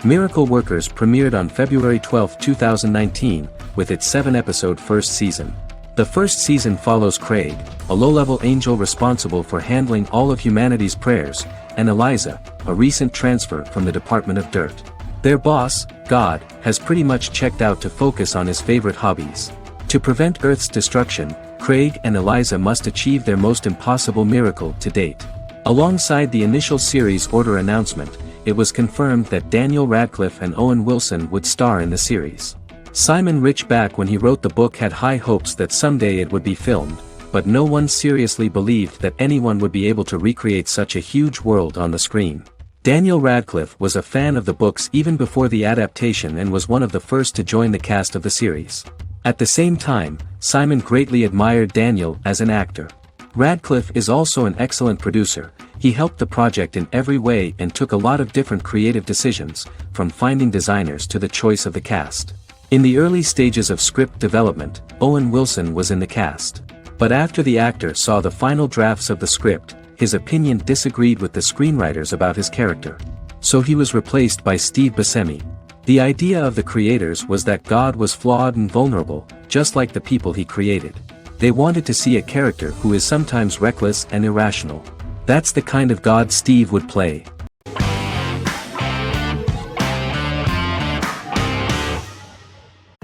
Miracle Workers premiered on February 12, 2019, with its 7-episode first season. The first season follows Craig, a low-level angel responsible for handling all of humanity's prayers, and Eliza, a recent transfer from the Department of Dirt. Their boss, God, has pretty much checked out to focus on his favorite hobbies. To prevent Earth's destruction, Craig and Eliza must achieve their most impossible miracle to date. Alongside the initial series order announcement, it was confirmed that Daniel Radcliffe and Owen Wilson would star in the series. Simon Rich back when he wrote the book had high hopes that someday it would be filmed, but no one seriously believed that anyone would be able to recreate such a huge world on the screen. Daniel Radcliffe was a fan of the books even before the adaptation and was one of the first to join the cast of the series. At the same time, Simon greatly admired Daniel as an actor. Radcliffe is also an excellent producer. He helped the project in every way and took a lot of different creative decisions, from finding designers to the choice of the cast. In the early stages of script development, Owen Wilson was in the cast. But after the actor saw the final drafts of the script, his opinion disagreed with the screenwriters about his character. So he was replaced by Steve Buscemi. The idea of the creators was that God was flawed and vulnerable, just like the people he created. They wanted to see a character who is sometimes reckless and irrational. That's the kind of God Steve would play.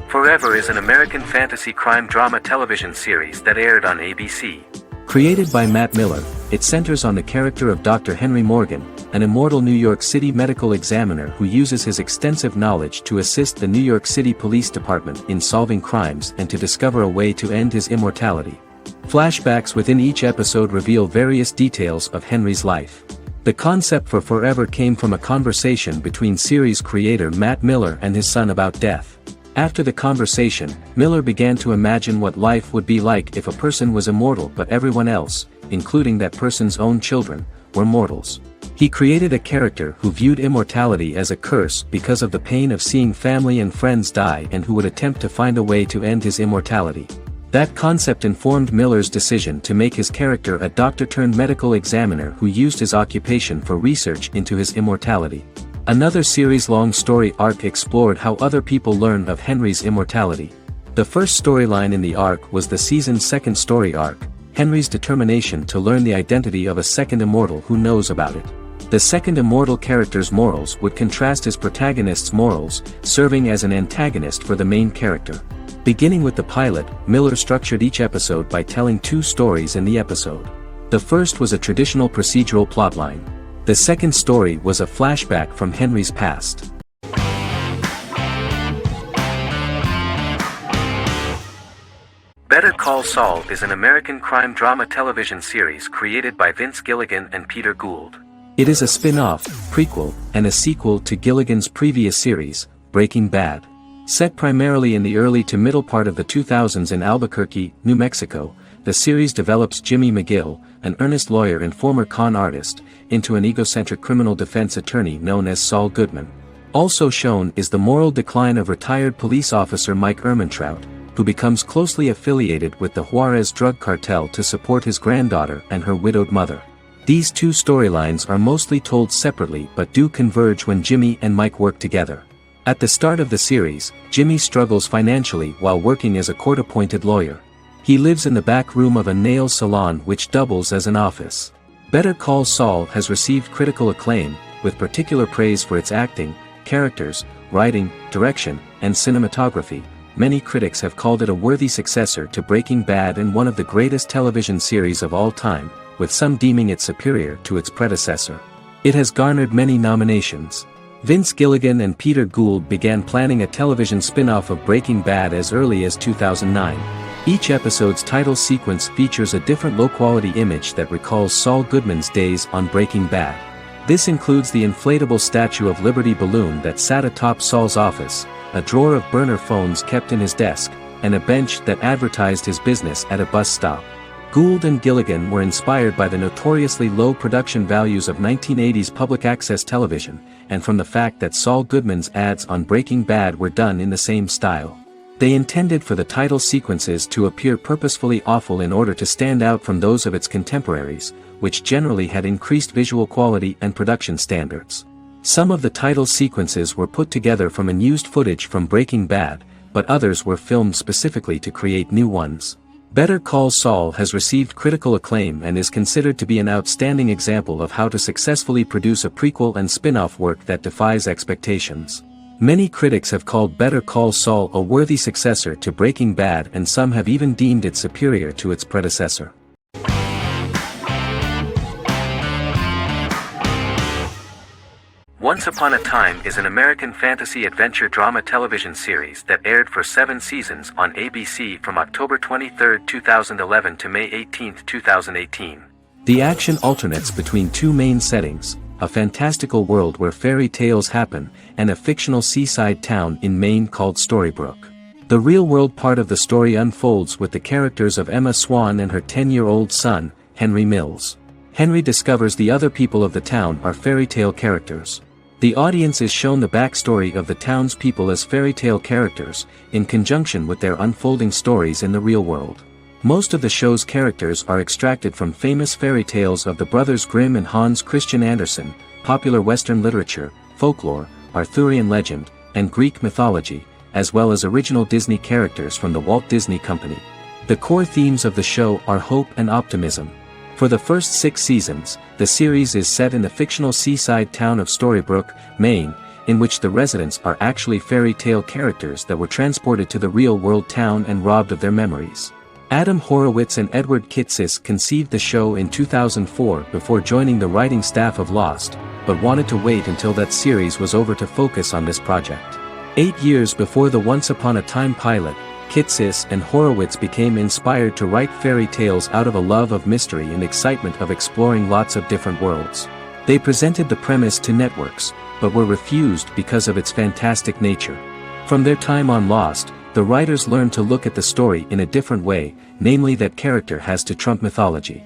Forever is an American fantasy crime drama television series that aired on ABC. Created by Matt Miller, it centers on the character of Dr. Henry Morgan, an immortal New York City medical examiner who uses his extensive knowledge to assist the New York City Police Department in solving crimes and to discover a way to end his immortality. Flashbacks within each episode reveal various details of Henry's life. The concept for Forever came from a conversation between series creator Matt Miller and his son about death. After the conversation, Miller began to imagine what life would be like if a person was immortal but everyone else, including that person's own children, were mortals. He created a character who viewed immortality as a curse because of the pain of seeing family and friends die and who would attempt to find a way to end his immortality. That concept informed Miller's decision to make his character a doctor-turned-medical examiner who used his occupation for research into his immortality. Another series-long story arc explored how other people learned of Henry's immortality. The first storyline in the arc was the season's second story arc, Henry's determination to learn the identity of a second immortal who knows about it. The second immortal character's morals would contrast his protagonist's morals, serving as an antagonist for the main character. Beginning with the pilot, Miller structured each episode by telling 2 stories in the episode. The first was a traditional procedural plotline. The second story was a flashback from Henry's past. Better Call Saul is an American crime drama television series created by Vince Gilligan and Peter Gould. It is a spin-off, prequel, and a sequel to Gilligan's previous series, Breaking Bad. Set primarily in the early to middle part of the 2000s in Albuquerque, New Mexico, the series develops Jimmy McGill, an earnest lawyer and former con artist, into an egocentric criminal defense attorney known as Saul Goodman. Also shown is the moral decline of retired police officer Mike Ehrmantraut, who becomes closely affiliated with the Juarez drug cartel to support his granddaughter and her widowed mother. These two storylines are mostly told separately but do converge when Jimmy and Mike work together. At the start of the series, Jimmy struggles financially while working as a court-appointed lawyer. He lives in the back room of a nail salon which doubles as an office. Better Call Saul has received critical acclaim, with particular praise for its acting, characters, writing, direction, and cinematography. Many critics have called it a worthy successor to Breaking Bad and one of the greatest television series of all time, with some deeming it superior to its predecessor. It has garnered many nominations. Vince Gilligan and Peter Gould began planning a television spin-off of Breaking Bad as early as 2009. Each episode's title sequence features a different low-quality image that recalls Saul Goodman's days on Breaking Bad. This includes the inflatable Statue of Liberty balloon that sat atop Saul's office, a drawer of burner phones kept in his desk, and a bench that advertised his business at a bus stop. Gould and Gilligan were inspired by the notoriously low production values of 1980s public access television, and from the fact that Saul Goodman's ads on Breaking Bad were done in the same style. They intended for the title sequences to appear purposefully awful in order to stand out from those of its contemporaries, which generally had increased visual quality and production standards. Some of the title sequences were put together from unused footage from Breaking Bad, but others were filmed specifically to create new ones. Better Call Saul has received critical acclaim and is considered to be an outstanding example of how to successfully produce a prequel and spin-off work that defies expectations. Many critics have called Better Call Saul a worthy successor to Breaking Bad, and some have even deemed it superior to its predecessor. Once Upon a Time is an American fantasy adventure drama television series that aired for 7 seasons on ABC from October 23, 2011 to May 18, 2018. The action alternates between two main settings: a fantastical world where fairy tales happen, and a fictional seaside town in Maine called Storybrooke. The real-world part of the story unfolds with the characters of Emma Swan and her 10-year-old son, Henry Mills. Henry discovers the other people of the town are fairy tale characters. The audience is shown the backstory of the town's people as fairy tale characters, in conjunction with their unfolding stories in the real world. Most of the show's characters are extracted from famous fairy tales of the Brothers Grimm and Hans Christian Andersen, popular Western literature, folklore, Arthurian legend, and Greek mythology, as well as original Disney characters from the Walt Disney Company. The core themes of the show are hope and optimism. For the first 6 seasons, the series is set in the fictional seaside town of Storybrooke, Maine, in which the residents are actually fairy tale characters that were transported to the real-world town and robbed of their memories. Adam Horowitz and Edward Kitsis conceived the show in 2004 before joining the writing staff of Lost, but wanted to wait until that series was over to focus on this project. 8 years before the Once Upon a Time pilot, Kitsis and Horowitz became inspired to write fairy tales out of a love of mystery and excitement of exploring lots of different worlds. They presented the premise to networks, but were refused because of its fantastic nature. From their time on Lost, the writers learned to look at the story in a different way, namely that character has to trump mythology.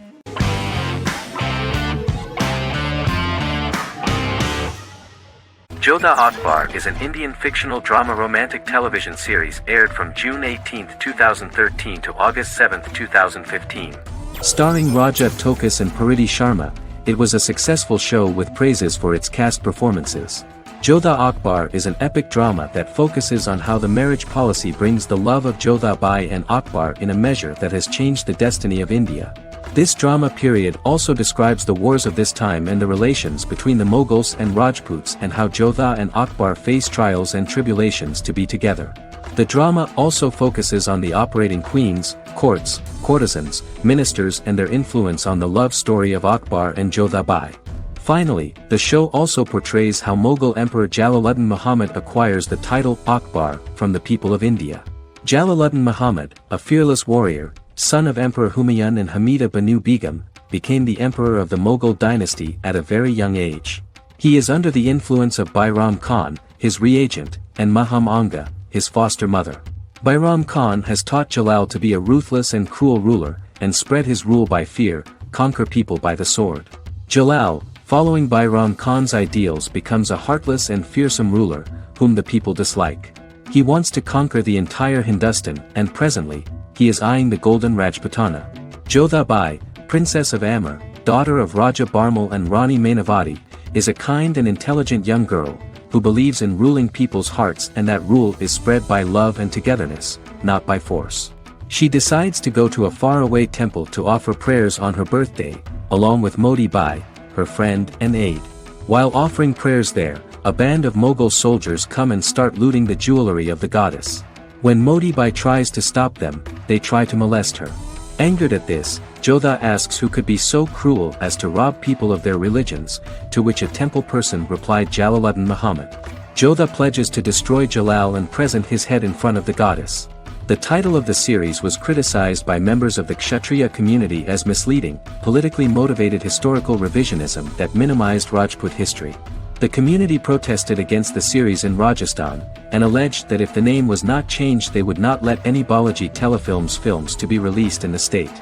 Jodha Akbar is an Indian fictional drama romantic television series aired from June 18, 2013 to August 7, 2015. Starring Rajat Tokas and Pariti Sharma, it was a successful show with praises for its cast performances. Jodha Akbar is an epic drama that focuses on how the marriage policy brings the love of Jodha Bai and Akbar in a measure that has changed the destiny of India. This drama period also describes the wars of this time and the relations between the Mughals and Rajputs and how Jodha and Akbar face trials and tribulations to be together. The drama also focuses on the operating queens, courts, courtesans, ministers and their influence on the love story of Akbar and Jodha Bai. Finally, the show also portrays how Mughal Emperor Jalaluddin Muhammad acquires the title Akbar from the people of India. Jalaluddin Muhammad, a fearless warrior, son of Emperor Humayun and Hamida Banu Begum, became the emperor of the Mughal dynasty at a very young age. He is under the influence of Bairam Khan, his reagent, and Maham Anga, his foster mother. Bairam Khan has taught Jalal to be a ruthless and cruel ruler, and spread his rule by fear, conquer people by the sword. Jalal, following Bairam Khan's ideals, becomes a heartless and fearsome ruler, whom the people dislike. He wants to conquer the entire Hindustan, and presently, he is eyeing the golden Rajputana. Jodha Bai, Princess of Amber, daughter of Raja Barmal and Rani Mainavati, is a kind and intelligent young girl, who believes in ruling people's hearts, and that rule is spread by love and togetherness, not by force. She decides to go to a faraway temple to offer prayers on her birthday, along with Modi Bai, her friend and aide. While offering prayers there, a band of Mughal soldiers come and start looting the jewelry of the goddess. When Modi Bai tries to stop them, they try to molest her. Angered at this, Jodha asks who could be so cruel as to rob people of their religions, to which a temple person replied Jalaluddin Muhammad. Jodha pledges to destroy Jalal and present his head in front of the goddess. The title of the series was criticized by members of the Kshatriya community as misleading, politically motivated historical revisionism that minimized Rajput history. The community protested against the series in Rajasthan, and alleged that if the name was not changed they would not let any Balaji Telefilms films to be released in the state.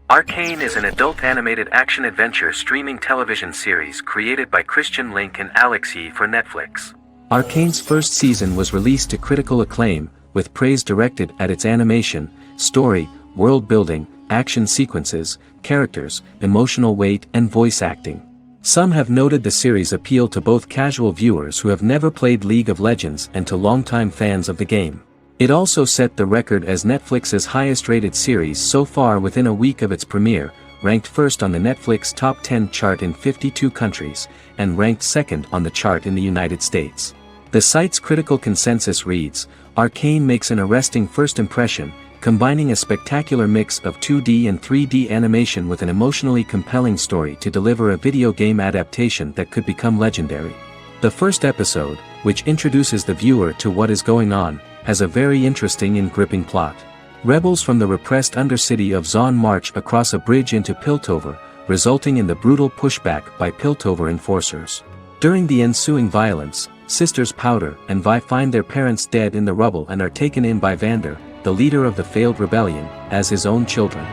Arcane is an adult animated action-adventure streaming television series created by Christian Link and Alexei for Netflix. Arcane's first season was released to critical acclaim, with praise directed at its animation, story, world building, action sequences, characters, emotional weight and voice acting. Some have noted the series' appeal to both casual viewers who have never played League of Legends and to longtime fans of the game. It also set the record as Netflix's highest-rated series so far within a week of its premiere, ranked first on the Netflix Top 10 chart in 52 countries, and ranked second on the chart in the United States. The site's critical consensus reads, "Arcane makes an arresting first impression, combining a spectacular mix of 2D and 3D animation with an emotionally compelling story to deliver a video game adaptation that could become legendary." The first episode, which introduces the viewer to what is going on, has a very interesting and gripping plot. Rebels from the repressed undercity of Zon march across a bridge into Piltover, resulting in the brutal pushback by Piltover enforcers. During the ensuing violence, sisters Powder and Vi find their parents dead in the rubble and are taken in by Vander, the leader of the failed rebellion, as his own children.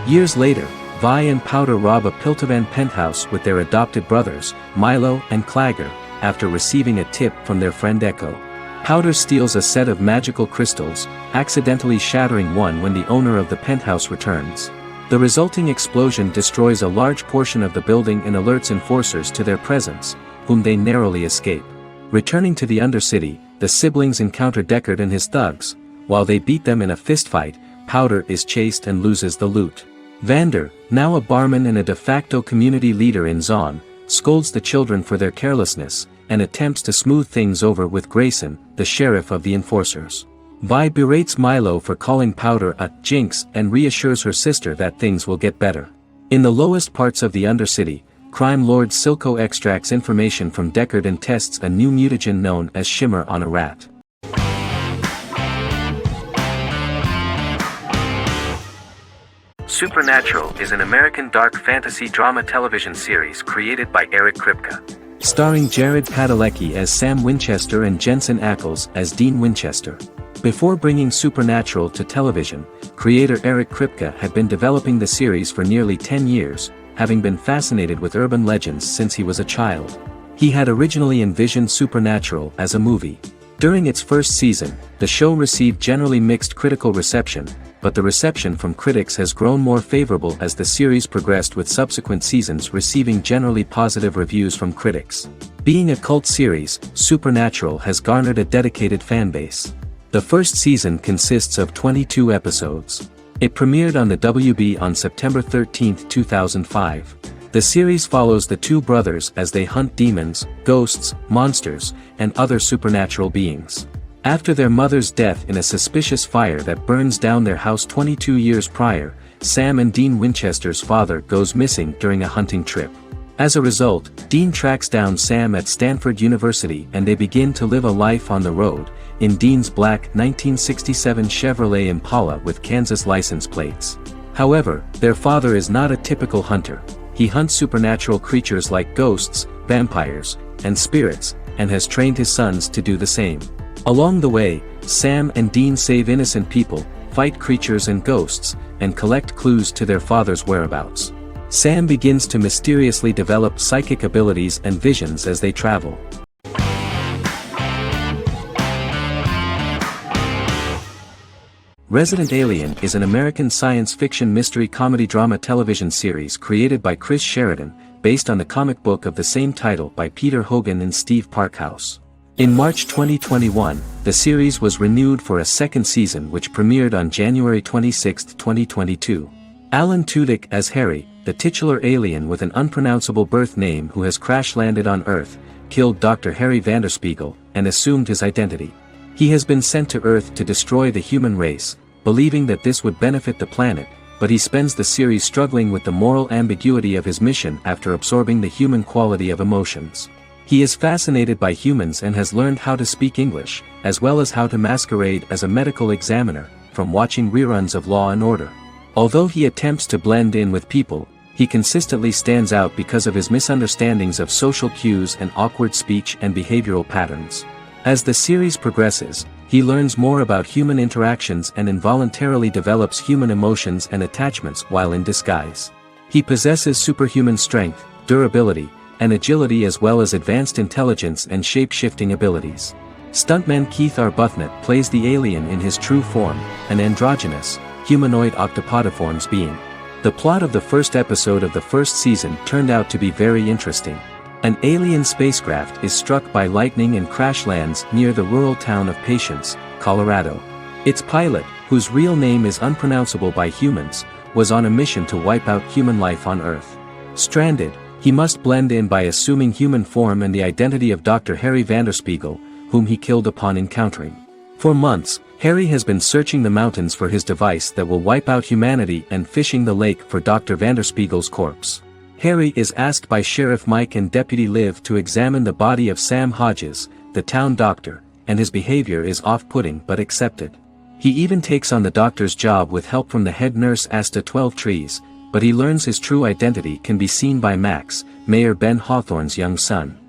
Years later, Vi and Powder rob a Piltovan penthouse with their adopted brothers, Milo and Clagger, after receiving a tip from their friend Echo. Powder steals a set of magical crystals, accidentally shattering one when the owner of the penthouse returns. The resulting explosion destroys a large portion of the building and alerts enforcers to their presence, whom they narrowly escape. Returning to the Undercity, the siblings encounter Deckard and his thugs. While they beat them in a fistfight, Powder is chased and loses the loot. Vander, now a barman and a de facto community leader in Zon, scolds the children for their carelessness, and attempts to smooth things over with Grayson, the sheriff of the enforcers. Vi berates Milo for calling Powder a jinx and reassures her sister that things will get better. In the lowest parts of the Undercity, crime lord Silco extracts information from Deckard and tests a new mutagen known as Shimmer on a rat. Supernatural is an American dark fantasy drama television series created by Eric Kripke. Starring Jared Padalecki as Sam Winchester and Jensen Ackles as Dean Winchester. Before bringing Supernatural to television, creator Eric Kripke had been developing the series for nearly 10 years, having been fascinated with urban legends since he was a child. He had originally envisioned Supernatural as a movie. During its first season, the show received generally mixed critical reception, but the reception from critics has grown more favorable as the series progressed, with subsequent seasons receiving generally positive reviews from critics. Being a cult series, Supernatural has garnered a dedicated fanbase. The first season consists of 22 episodes. It premiered on the WB on September 13, 2005. The series follows the two brothers as they hunt demons, ghosts, monsters, and other supernatural beings. After their mother's death in a suspicious fire that burns down their house 22 years prior, Sam and Dean Winchester's father goes missing during a hunting trip. As a result, Dean tracks down Sam at Stanford University and they begin to live a life on the road, in Dean's black 1967 Chevrolet Impala with Kansas license plates. However, their father is not a typical hunter. He hunts supernatural creatures like ghosts, vampires, and spirits, and has trained his sons to do the same. Along the way, Sam and Dean save innocent people, fight creatures and ghosts, and collect clues to their father's whereabouts. Sam begins to mysteriously develop psychic abilities and visions as they travel. Resident Alien is an American science fiction mystery comedy drama television series created by Chris Sheridan, based on the comic book of the same title by Peter Hogan and Steve Parkhouse. In March 2021, the series was renewed for a second season which premiered on January 26, 2022. Alan Tudyk as Harry, the titular alien with an unpronounceable birth name who has crash-landed on Earth, killed Dr. Harry Vanderspiegel, and assumed his identity. He has been sent to Earth to destroy the human race, believing that this would benefit the planet, but he spends the series struggling with the moral ambiguity of his mission after absorbing the human quality of emotions. He is fascinated by humans and has learned how to speak English, as well as how to masquerade as a medical examiner, from watching reruns of Law & Order. Although he attempts to blend in with people, he consistently stands out because of his misunderstandings of social cues and awkward speech and behavioral patterns. As the series progresses, he learns more about human interactions and involuntarily develops human emotions and attachments while in disguise. He possesses superhuman strength, durability, and agility as well as advanced intelligence and shape-shifting abilities. Stuntman Keith Arbuthnot plays the alien in his true form, an androgynous, humanoid octopodiforms being. The plot of the first episode of the first season turned out to be very interesting. An alien spacecraft is struck by lightning and crash lands near the rural town of Patience, Colorado. Its pilot, whose real name is unpronounceable by humans, was on a mission to wipe out human life on Earth. Stranded, he must blend in by assuming human form and the identity of Dr. Harry Vanderspiegel, whom he killed upon encountering. For months, Harry has been searching the mountains for his device that will wipe out humanity and fishing the lake for Dr. Vanderspiegel's corpse. Harry is asked by Sheriff Mike and Deputy Liv to examine the body of Sam Hodges, the town doctor, and his behavior is off-putting but accepted. He even takes on the doctor's job with help from the head nurse Asta 12 Trees, but he learns his true identity can be seen by Max, Mayor Ben Hawthorne's young son.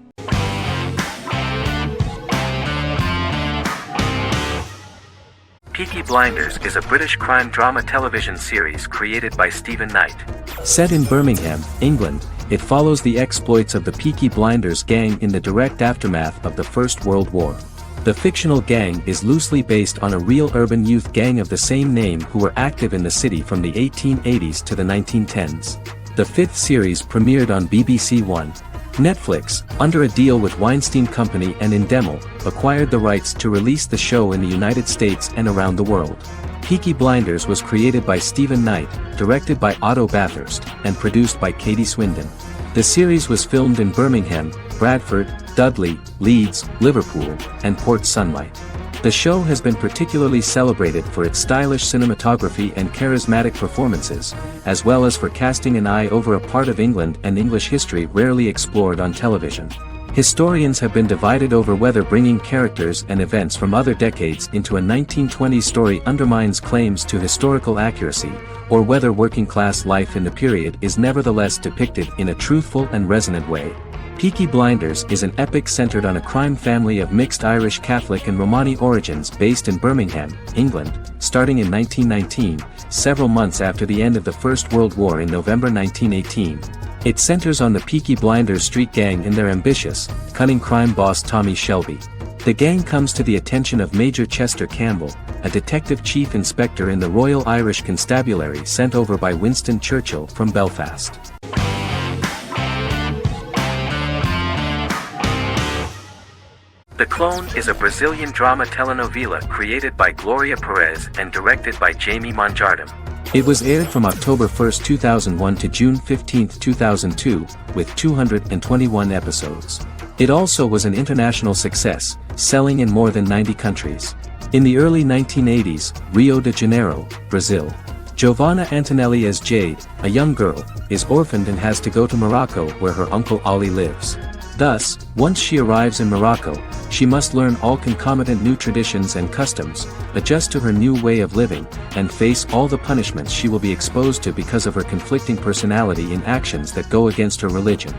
Peaky Blinders is a British crime drama television series created by Stephen Knight. Set in Birmingham, England, it follows the exploits of the Peaky Blinders gang in the direct aftermath of the First World War. The fictional gang is loosely based on a real urban youth gang of the same name who were active in the city from the 1880s to the 1910s. The fifth series premiered on BBC One. Netflix, under a deal with Weinstein Company and Endemol, acquired the rights to release the show in the United States and around the world. Peaky Blinders was created by Stephen Knight, directed by Otto Bathurst, and produced by Katie Swindon. The series was filmed in Birmingham, Bradford, Dudley, Leeds, Liverpool, and Port Sunlight. The show has been particularly celebrated for its stylish cinematography and charismatic performances, as well as for casting an eye over a part of England and English history rarely explored on television. Historians have been divided over whether bringing characters and events from other decades into a 1920s story undermines claims to historical accuracy, or whether working-class life in the period is nevertheless depicted in a truthful and resonant way. Peaky Blinders is an epic centered on a crime family of mixed Irish Catholic and Romani origins based in Birmingham, England, starting in 1919, several months after the end of the First World War in November 1918. It centers on the Peaky Blinders street gang and their ambitious, cunning crime boss Tommy Shelby. The gang comes to the attention of Major Chester Campbell, a detective chief inspector in the Royal Irish Constabulary sent over by Winston Churchill from Belfast. The Clone is a Brazilian drama telenovela created by Gloria Perez and directed by Jamie Monjardim. It was aired from October 1, 2001 to June 15, 2002, with 221 episodes. It also was an international success, selling in more than 90 countries. In the early 1980s, Rio de Janeiro, Brazil. Giovanna Antonelli as Jade, a young girl, is orphaned and has to go to Morocco where her uncle Ali lives. Thus, once she arrives in Morocco, she must learn all concomitant new traditions and customs, adjust to her new way of living, and face all the punishments she will be exposed to because of her conflicting personality in actions that go against her religion.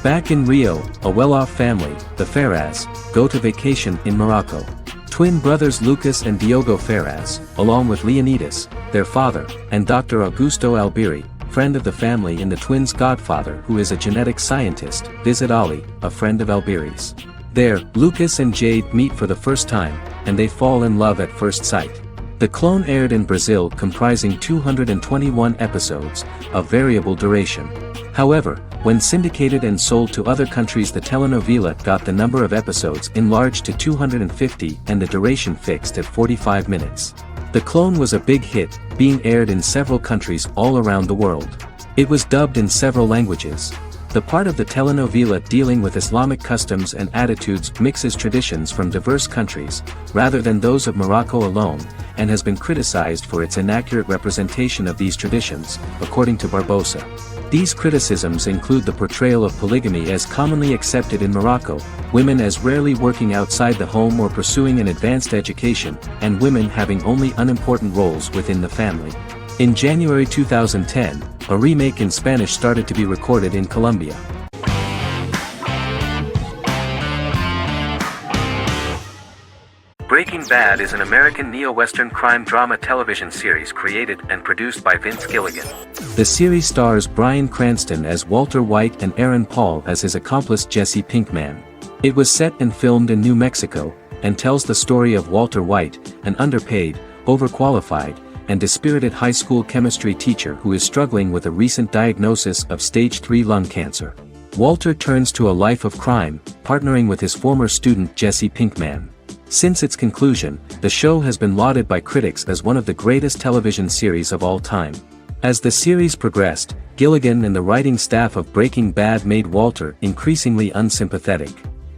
Back in Rio, a well-off family, the Ferraz, go to vacation in Morocco. Twin brothers Lucas and Diogo Ferraz, along with Leonidas, their father, and Dr. Augusto Albiri, friend of the family and the twins' godfather who is a genetic scientist, visit Ali, a friend of Albiri's. There, Lucas and Jade meet for the first time, and they fall in love at first sight. The clone aired in Brazil comprising 221 episodes, of variable duration. However, when syndicated and sold to other countries, the telenovela got the number of episodes enlarged to 250 and the duration fixed at 45 minutes. The clone was a big hit, being aired in several countries all around the world. It was dubbed in several languages. The part of the telenovela dealing with Islamic customs and attitudes mixes traditions from diverse countries, rather than those of Morocco alone, and has been criticized for its inaccurate representation of these traditions, according to Barbosa. These criticisms include the portrayal of polygamy as commonly accepted in Morocco, women as rarely working outside the home or pursuing an advanced education, and women having only unimportant roles within the family. In January 2010, a remake in Spanish started to be recorded in Colombia. Breaking Bad is an American neo-Western crime drama television series created and produced by Vince Gilligan. The series stars Bryan Cranston as Walter White and Aaron Paul as his accomplice Jesse Pinkman. It was set and filmed in New Mexico, and tells the story of Walter White, an underpaid, overqualified, and dispirited high school chemistry teacher who is struggling with a recent diagnosis of stage 3 lung cancer. Walter turns to a life of crime, partnering with his former student Jesse Pinkman. Since its conclusion, the show has been lauded by critics as one of the greatest television series of all time. As the series progressed, Gilligan and the writing staff of Breaking Bad made Walter increasingly unsympathetic.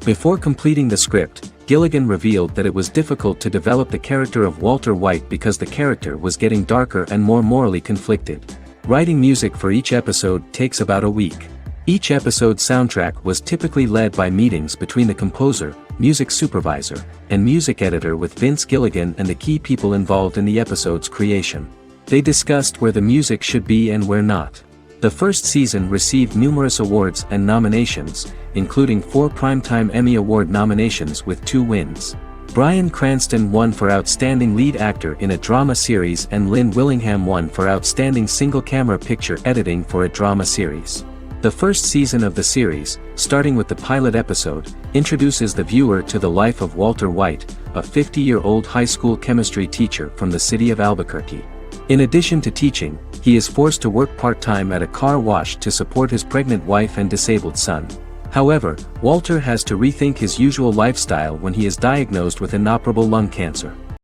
Before completing the script, Gilligan revealed that it was difficult to develop the character of Walter White because the character was getting darker and more morally conflicted. Writing music for each episode takes about a week. Each episode's soundtrack was typically led by meetings between the composer, music supervisor, and music editor with Vince Gilligan and the key people involved in the episode's creation. They discussed where the music should be and where not. The first season received numerous awards and nominations, including 4 Primetime Emmy Award nominations with 2 wins. Bryan Cranston won for Outstanding Lead Actor in a Drama Series and Lynn Willingham won for Outstanding Single-Camera Picture Editing for a Drama Series. The first season of the series, starting with the pilot episode, introduces the viewer to the life of Walter White, a 50-year-old high school chemistry teacher from the city of Albuquerque. In addition to teaching, he is forced to work part-time at a car wash to support his pregnant wife and disabled son. However, Walter has to rethink his usual lifestyle when he is diagnosed with inoperable lung cancer.